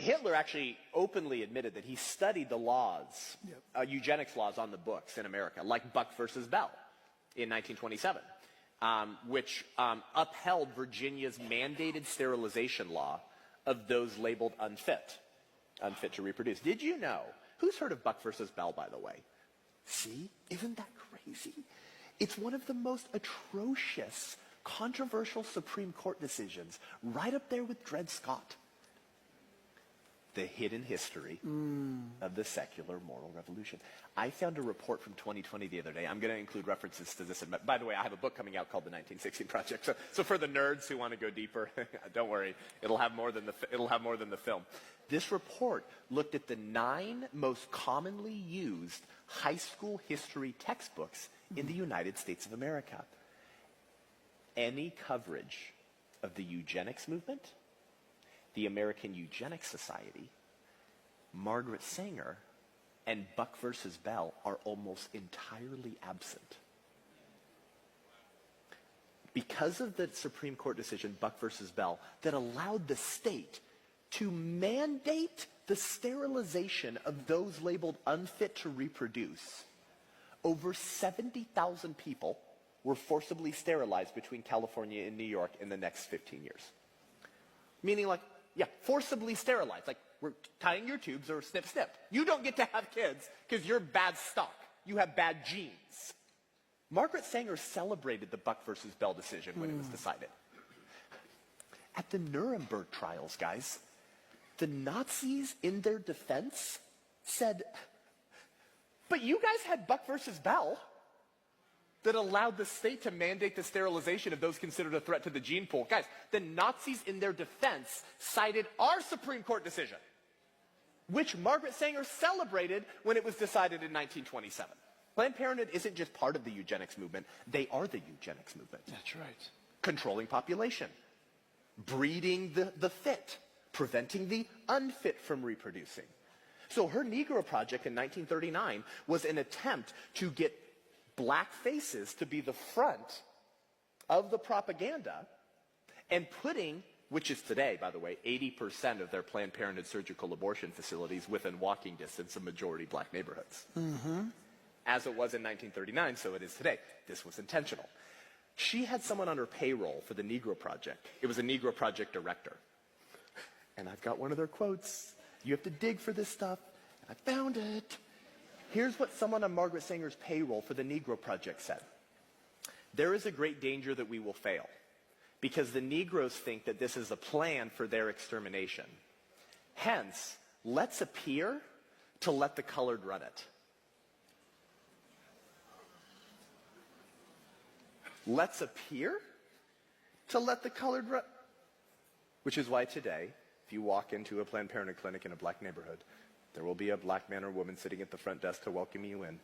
Hitler actually openly admitted that he studied the laws, eugenics laws on the books in America, like Buck versus Bell in 1927, which upheld Virginia's mandated sterilization law of those labeled unfit to reproduce. Did you know? Who's heard of Buck versus Bell, by the way? See? Isn't that crazy? It's one of the most atrocious, controversial Supreme Court decisions, right up there with Dred Scott. The hidden history of the secular moral revolution. I found a report from 2020 the other day. I'm going to include references to this. By the way, I have a book coming out called The 1916 Project. So for the nerds who want to go deeper, don't worry. It'll have more than the film. This report looked at the 9 most commonly used high school history textbooks in the United States of America. Any coverage of the eugenics movement, the American Eugenics Society, Margaret Sanger, and Buck versus Bell are almost entirely absent. Because of the Supreme Court decision, Buck versus Bell, that allowed the state to mandate the sterilization of those labeled unfit to reproduce, over 70,000 people were forcibly sterilized between California and New York in the next 15 years. Meaning forcibly sterilized. Like, we're tying your tubes or snip, snip. You don't get to have kids because you're bad stock. You have bad genes. Margaret Sanger celebrated the Buck versus Bell decision when it was decided. At the Nuremberg trials, guys, the Nazis, in their defense, said, but you guys had Buck versus Bell that allowed the state to mandate the sterilization of those considered a threat to the gene pool. Guys, the Nazis in their defense cited our Supreme Court decision, which Margaret Sanger celebrated when it was decided in 1927. Planned Parenthood isn't just part of the eugenics movement, they are the eugenics movement. That's right. Controlling population, breeding the fit, preventing the unfit from reproducing. So her Negro Project in 1939 was an attempt to get black faces to be the front of the propaganda and putting, which is today, by the way, 80% of their Planned Parenthood surgical abortion facilities within walking distance of majority black neighborhoods. As it was in 1939, so it is today. This was intentional. She had someone on her payroll for the Negro Project. It was a Negro Project director. And I've got one of their quotes. You have to dig for this stuff. I found it. Here's what someone on Margaret Sanger's payroll for the Negro Project said. There is a great danger that we will fail because the Negroes think that this is a plan for their extermination. Hence, let's appear to let the colored run it. Let's appear to let the colored run. Which is why today, if you walk into a Planned Parenthood clinic in a black neighborhood, there will be a black man or woman sitting at the front desk to welcome you in.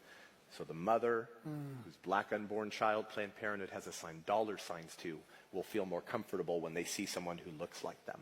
So the mother, whose black unborn child Planned Parenthood has assigned dollar signs to, will feel more comfortable when they see someone who looks like them.